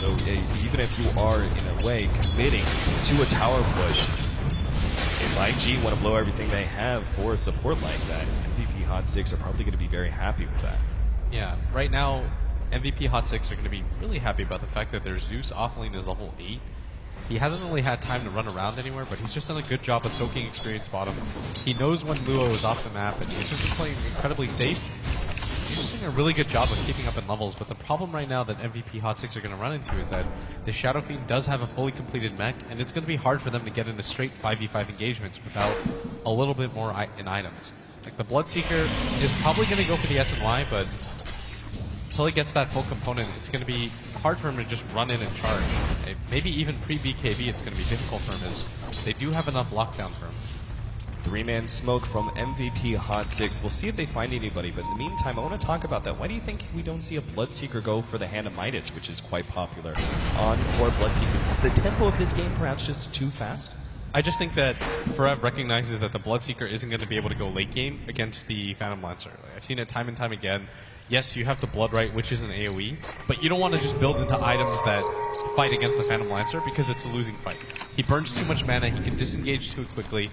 So even if you are, in a way, committing to a tower push, if IG want to blow everything they have for a support like that, MVP Hot 6 are probably going to be very happy with that. Yeah, right now, MVP Hot 6 are going to be really happy about the fact that their Zeus offlane is level 8. He hasn't really had time to run around anywhere, but he's just done a good job of soaking experience bottom. He knows when Luo is off the map, and he's just been playing incredibly safe. He's just doing a really good job of keeping up in levels, but the problem right now that MVP Hot 6 are going to run into is that the Shadow Fiend does have a fully completed mech, and it's going to be hard for them to get into straight 5v5 engagements without a little bit more in items. Like, the Bloodseeker is probably going to go for the SNY, but until he gets that full component, it's going to be hard for him to just run in and charge. Maybe even pre-BKB it's going to be difficult for him, as they do have enough lockdown for him. Three-man smoke from MVP Hot 6. We'll see if they find anybody, but in the meantime, I want to talk about that. Why do you think we don't see a Bloodseeker go for the Hand of Midas, which is quite popular on core Bloodseekers? Is the tempo of this game perhaps just too fast? I just think that Forev recognizes that the Bloodseeker isn't going to be able to go late game against the Phantom Lancer. I've seen it time and time again. Yes, you have the Blood Right, which is an AoE, but you don't want to just build into items that fight against the Phantom Lancer because it's a losing fight. He burns too much mana, he can disengage too quickly.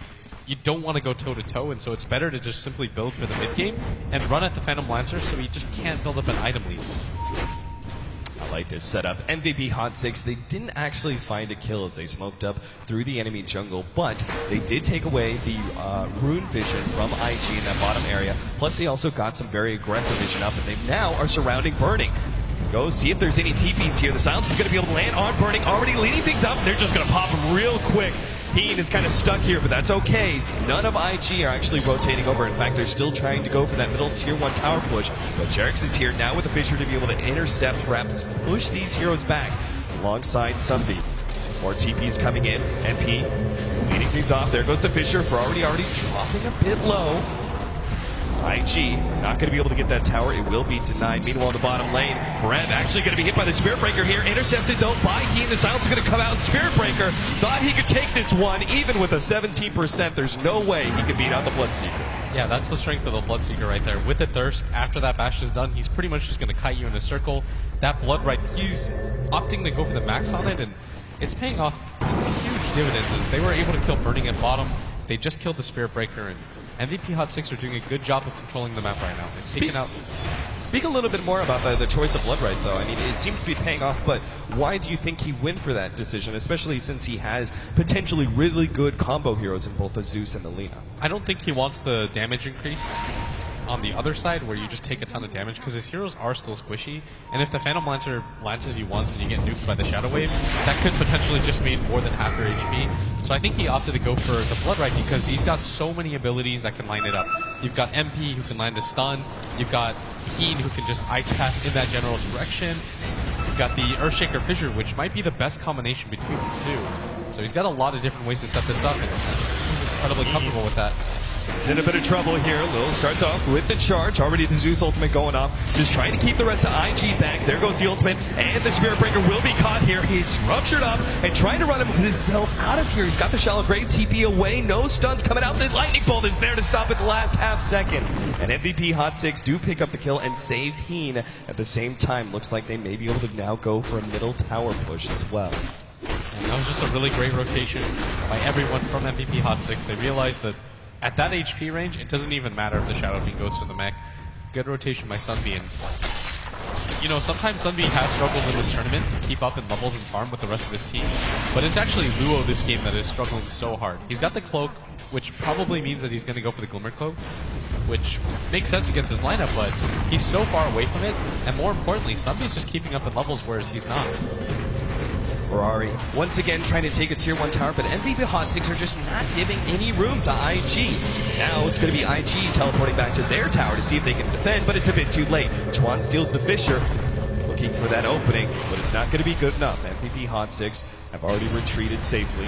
You don't want to go toe-to-toe, and so it's better to just simply build for the mid-game and run at the Phantom Lancer so he just can't build up an item lead. I like this setup. MVP Hot 6, they didn't actually find a kill as they smoked up through the enemy jungle, but they did take away the rune vision from IG in that bottom area. Plus, they also got some very aggressive vision up, and they now are surrounding Burning. Go see if there's any TPs here. The Silence is going to be able to land on Burning, already leading things up, and they're just going to pop him real quick. Heen is kind of stuck here, but that's okay. None of IG are actually rotating over. In fact, they're still trying to go for that middle tier 1 tower push. But Jerix is here now with the Fissure to be able to intercept, perhaps push these heroes back alongside Sunbeam. More TPs coming in. NP leading things off. There goes the Fissure for already dropping a bit low. IG not going to be able to get that tower. It will be denied. Meanwhile, in the bottom lane, Forev actually going to be hit by the Spirit Breaker here. Intercepted, though, by Heen. The Silence is going to come out. Spirit Breaker thought he could take this one. Even with a 17%, there's no way he could beat out the Bloodseeker. Yeah, that's the strength of the Bloodseeker right there. With the Thirst, after that bash is done, he's pretty much just going to kite you in a circle. That Blood Right, he's opting to go for the max on it, and it's paying off huge dividends as they were able to kill Burning at bottom. They just killed the Spirit Breaker, and MVP Hot 6 are doing a good job of controlling the map right now. It's taking out. Speak a little bit more about the choice of Blood Right, though. I mean, it seems to be paying off, but why do you think he went for that decision, especially since he has potentially really good combo heroes in both the Zeus and the Lina? I don't think he wants the damage increase on the other side where you just take a ton of damage because his heroes are still squishy, and if the Phantom Lancer lances you once and you get nuked by the Shadow Wave, that could potentially just mean more than half your HP. So I think he opted to go for the Blood Right because he's got so many abilities that can line it up. You've got MP who can land a stun, you've got Heen who can just ice path in that general direction, you've got the Earthshaker Fissure, which might be the best combination between the two. So he's got a lot of different ways to set this up, and he's incredibly comfortable with that. He's in a bit of trouble here. Lil starts off with the charge. Already the Zeus ultimate going off. Just trying to keep the rest of IG back. There goes the ultimate. And the Spirit Breaker will be caught here. He's ruptured up and trying to run himself out of here. He's got the Shallow Grave TP away. No stuns coming out. The Lightning Bolt is there to stop at the last half second. And MVP Hot 6 do pick up the kill and save Heen at the same time. Looks like they may be able to now go for a middle tower push as well. And that was just a really great rotation by everyone from MVP Hot 6. They realized that at that HP range, it doesn't even matter if the Shadow Fiend goes for the mech. Good rotation by Sunbeam. You know, sometimes Sunbeam has struggled in this tournament to keep up in levels and farm with the rest of his team, but it's actually Luo this game that is struggling so hard. He's got the Cloak, which probably means that he's going to go for the Glimmer Cloak, which makes sense against his lineup, but he's so far away from it, and more importantly, Sunbeam's just keeping up in levels, whereas he's not. Ferrari once again trying to take a tier 1 tower, but MVP Hot 6 are just not giving any room to IG. Now it's going to be IG teleporting back to their tower to see if they can defend, but it's a bit too late. Chuan steals the Fissure, looking for that opening, but it's not going to be good enough. MVP Hot 6 have already retreated safely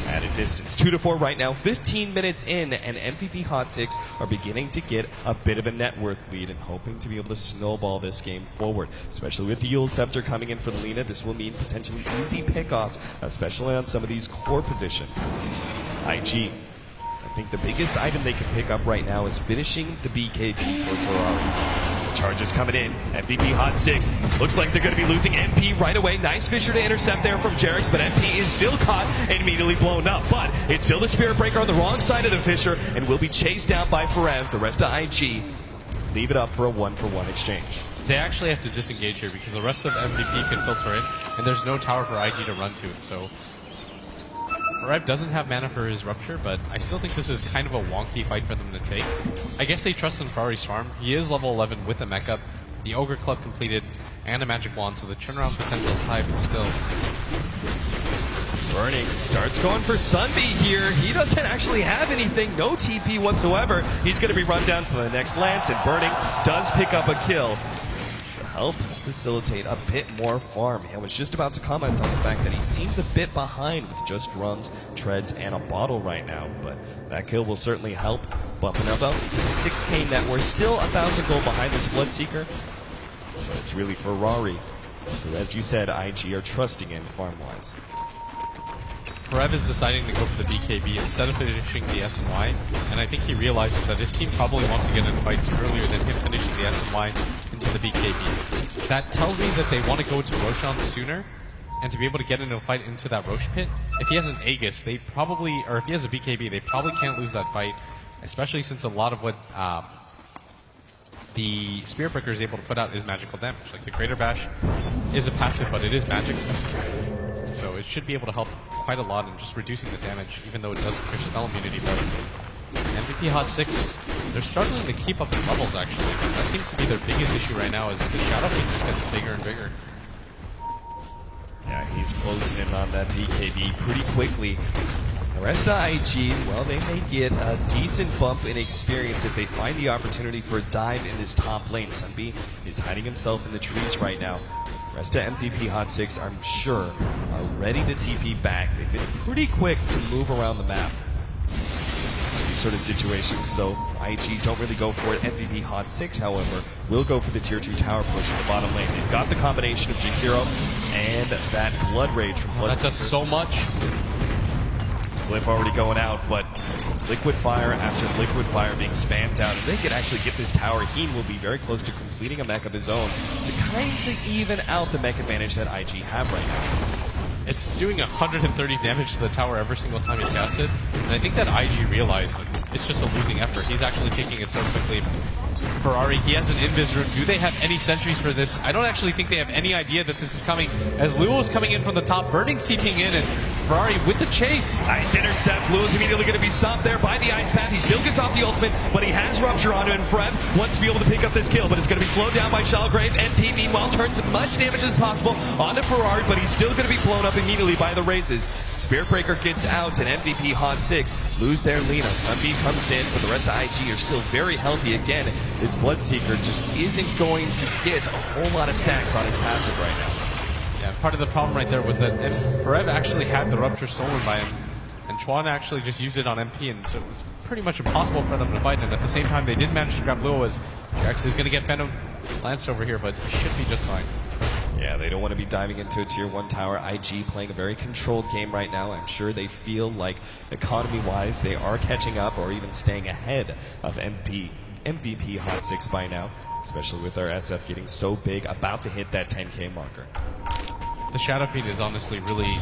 at a distance. 2-4 right now, 15 minutes in, and MVP Hot 6 are beginning to get a bit of a net worth lead and hoping to be able to snowball this game forward. Especially with the Yule Scepter coming in for Lina, this will mean potentially easy pickoffs, especially on some of these core positions. IG, I think the biggest item they can pick up right now is finishing the BKB for Ferrari. Charges coming in. MVP Hot 6. Looks like they're going to be losing MP right away. Nice Fisher to intercept there from Jerix, but MP is still caught and immediately blown up. But it's still the Spirit Breaker on the wrong side of the Fisher and will be chased down by Forev. The rest of IG leave it up for a 1-for-1 exchange. They actually have to disengage here because the rest of MVP can filter in, and there's no tower for IG to run to. So Forev doesn't have mana for his Rupture, but I still think this is kind of a wonky fight for them to take. I guess they trust in Ferrari's farm. He is level 11 with a mech up, the Ogre Club completed, and a Magic Wand, so the turnaround potential is high, but still. Burning starts going for Sunbeam here. He doesn't actually have anything, no TP whatsoever. He's going to be run down for the next Lance, and Burning does pick up a kill. Help facilitate a bit more farm. I was just about to comment on the fact that he seems a bit behind with just drums, treads, and a bottle right now, but that kill will certainly help, bumping up to the 6k net. We're still 1,000 gold behind this Bloodseeker, but it's really Ferrari, who, as you said, IG are trusting in farm-wise. Forev is deciding to go for the BKB instead of finishing the SNY, and I think he realizes that his team probably wants to get into fights earlier than him finishing the SNY into the BKB. That tells me that they want to go to Roshan sooner, and to be able to get into a fight into that Rosh pit. If he has an Aegis, they probably, or if he has a BKB, they probably can't lose that fight, especially since a lot of what the Spirit Breaker is able to put out is magical damage. Like the Crater Bash is a passive, but it is magic. So it should be able to help quite a lot in just reducing the damage, even though it doesn't push spell immunity. But MVP Hot 6, they're struggling to keep up in levels, actually. That seems to be their biggest issue right now, is the Shadow Fiend just gets bigger and bigger. Yeah, he's closing in on that BKB pretty quickly. The rest of IG, well, they may get a decent bump in experience if they find the opportunity for a dive in this top lane. Sunbeam is hiding himself in the trees right now. The rest of MVP Hot 6, I'm sure, are ready to TP back. They've been pretty quick to move around the map in these sort of situations, so IG don't really go for it. MVP Hot 6, however, will go for the tier 2 tower push in the bottom lane. They've got the combination of Jakiro and that Blood Rage from Blood. That does so much. Cliff already going out, but Liquid Fire after Liquid Fire being spammed out. If they could actually get this tower, Heen will be very close to completing a mech of his own to kind of even out the mech advantage that IG have right now. It's doing 130 damage to the tower every single time he casts it, and I think that IG realized that it's just a losing effort. He's actually taking it so quickly. Ferrari, he has an invis rune. Do they have any sentries for this? I don't actually think they have any idea that this is coming. As Luo's coming in from the top, Burning's TPing in, and Ferrari with the chase. Nice intercept. Luo's immediately going to be stopped there by the Ice Path. He still gets off the ultimate, but he has Rupture onto him. Fred wants to be able to pick up this kill, but it's going to be slowed down by Shalgrave. MP, meanwhile, turns as much damage as possible onto Ferrari, but he's still going to be blown up immediately by the Razes. Spirit Breaker gets out, and MVP Hot 6 lose their Lina. Sunbeam comes in, but the rest of IG are still very healthy again. This Bloodseeker just isn't going to get a whole lot of stacks on his passive right now. Yeah, part of the problem right there was that Forev actually had the Rupture stolen by him, and Chuan actually just used it on MP, and so it was pretty much impossible for them to fight. And at the same time, they did manage to grab Luo, as Jax is going to get Phantom Lanced over here, but he should be just fine. Yeah, they don't want to be diving into a tier 1 tower. IG playing a very controlled game right now. I'm sure they feel like economy-wise they are catching up or even staying ahead of MVP Hot 6 by now, especially with our SF getting so big, about to hit that 10k marker. The Shadow Fiend is honestly really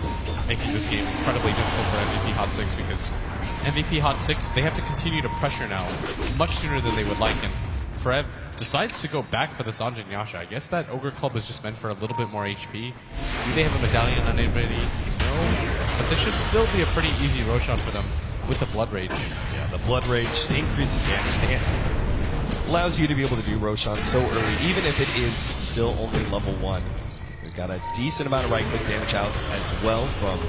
making this game incredibly difficult for MVP Hot 6, because MVP Hot 6, they have to continue to pressure now much sooner than they would like, and Forev decides to go back for the Sanjin Yasha. I guess that Ogre Club was just meant for a little bit more HP. Do they have a medallion on anybody? No. But this should still be a pretty easy Roshan for them with the Blood Rage. Yeah, the Blood Rage, the increase in damage allows you to be able to do Roshan so early, even if it is still only level 1. We've got a decent amount of right-click damage out as well from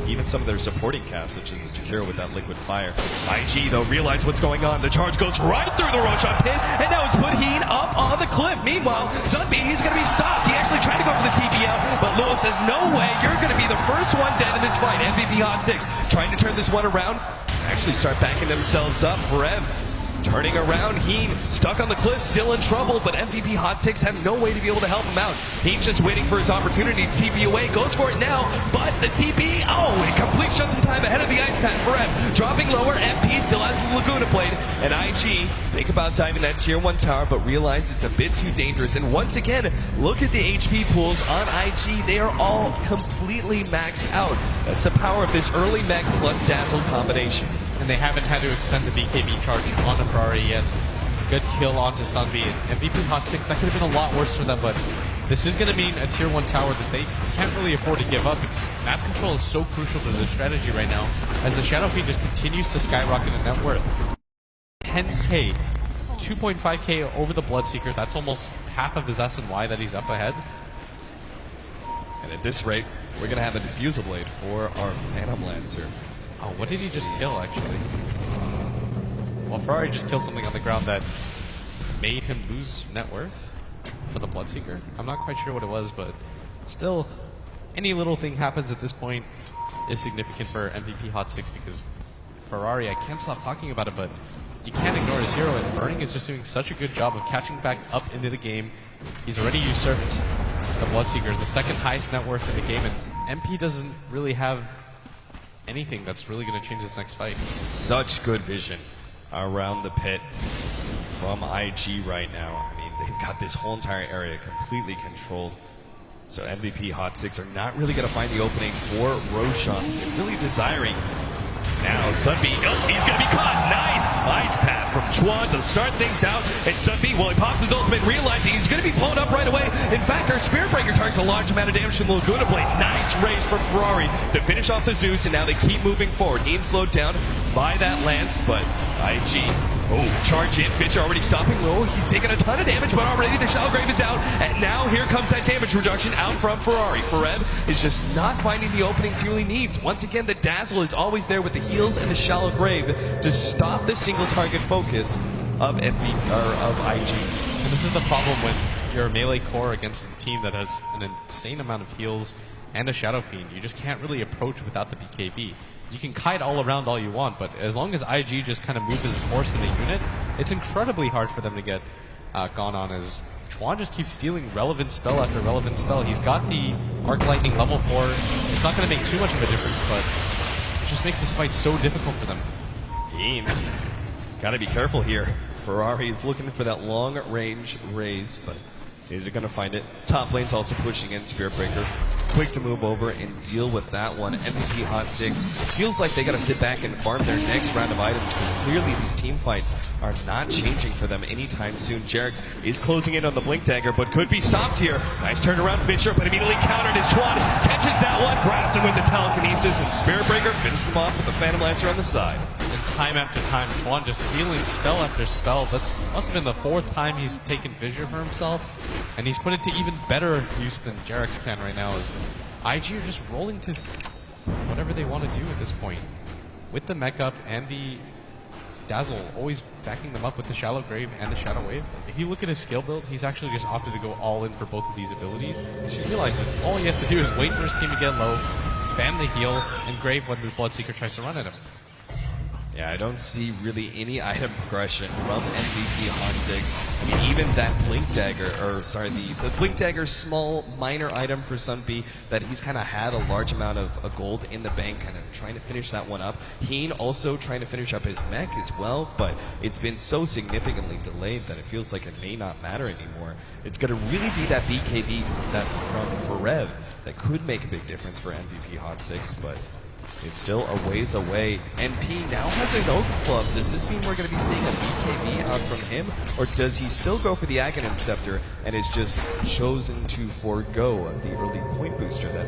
even some of their supporting casts, such as the Jakiro with that Liquid Fire. IG, though, realize what's going on. The charge goes right through the Roshan pit, and now it's put Heen up on the cliff. Meanwhile, Sunbeam, he's going to be stopped. He actually tried to go for the TPL, but Lewis says, no way, you're going to be the first one dead in this fight. MVP Hot 6 trying to turn this one around, actually start backing themselves up. Forev Turning around, Heen stuck on the cliff, still in trouble, but MVP Hot 6 have no way to be able to help him out. Heen's just waiting for his opportunity to TP away, goes for it now, but the TP, it completes just in time ahead of the ice pad for F. Dropping lower, MP still has the Laguna blade, and IG think about diving that tier 1 tower, but realize it's a bit too dangerous. And once again, look at the HP pools on IG. They are all completely maxed out. That's the power of this early mech plus Dazzle combination. And they haven't had to extend the BKB charge on the Ferrari yet. Good kill onto Sunbeam. MVP Hot 6, that could have been a lot worse for them, but this is going to mean a tier 1 tower that they can't really afford to give up. Map control is so crucial to their strategy right now, as the Shadow Fiend just continues to skyrocket in net worth. 10k, 2.5k over the Bloodseeker. That's almost half of his S&Y that he's up ahead. And at this rate, we're going to have a Diffusal Blade for our Phantom Lancer. Oh, what did he just kill, actually? Well, Ferrari just killed something on the ground that made him lose net worth for the Bloodseeker. I'm not quite sure what it was, but still, any little thing happens at this point is significant for MVP Hot 6, because Ferrari, I can't stop talking about it, but you can't ignore his hero, and Burning is just doing such a good job of catching back up into the game. He's already usurped the Bloodseekers, the second highest net worth in the game, and MP doesn't really have anything that's really going to change this next fight. Such good vision around the pit from IG right now. I mean, they've got this whole entire area completely controlled. So MVP Hot 6 are not really going to find the opening for Roshan. They're really desiring. Now Sunbeam, he's going to be caught. Nice ice path from Chuan to start things out. And Sunbeam, well, he pops his ultimate, realizing he's going to be blown up right away. In fact, our Spirit Breaker targets a large amount of damage from the Laguna Blade. Nice race from Ferrari to finish off the Zeus, and now they keep moving forward. Ian slowed down by that lance, but IG, charge in. Fisher already stopping low. He's taking a ton of damage, but already the Shallow Grave is out. And now here comes that damage reduction out from Ferrari. Fereb is just not finding the openings he really needs. Once again, the Dazzle is always there with the heals and the Shallow Grave to stop the single target focus of IG. And this is the problem when you're a melee core against a team that has an insane amount of heals and a Shadow Fiend. You just can't really approach without the BKB. You can kite all around all you want, but as long as IG just kind of moves his force in the unit, it's incredibly hard for them to get gone on, as Chuan just keeps stealing relevant spell after relevant spell. He's got the Arc Lightning level 4. It's not going to make too much of a difference, but it just makes this fight so difficult for them. He's got to be careful here. Ferrari is looking for that long range raise, but is it going to find it? Top lane's also pushing in. Spirit Breaker quick to move over and deal with that one. MVP Hot 6 feels like they got to sit back and farm their next round of items, because clearly these team fights are not changing for them anytime soon. Jerix is closing in on the Blink Dagger, but could be stopped here. Nice turnaround Fisher, but immediately countered as Chuan catches that one, grabs him with the telekinesis, and Spirit Breaker finishes him off with the Phantom Lancer on the side. And time after time, Chuan just stealing spell after spell. That must have been the 4th time he's taken Fissure for himself, and he's put it to even better use than Jerix can right now, as IG are just rolling to whatever they want to do at this point. With the mech up and the Dazzle always backing them up with the Shallow Grave and the Shadow Wave. If you look at his skill build, he's actually just opted to go all in for both of these abilities. So he realizes all he has to do is wait for his team to get low, spam the heal, and Grave when the Bloodseeker tries to run at him. Yeah, I don't see really any item progression from MVP Hot 6. I mean, even that Blink Dagger, the Blink Dagger small minor item for Sunbeam that he's kind of had a large amount of gold in the bank, kind of trying to finish that one up. Heen also trying to finish up his mech as well, but it's been so significantly delayed that it feels like it may not matter anymore. It's going to really be that BKB from Fereb that could make a big difference for MVP Hot 6, but it's still a ways away. NP now has an Oak Club. Does this mean we're going to be seeing a BKB out from him? Or does he still go for the Aghanim Scepter and is just chosen to forego the early point booster that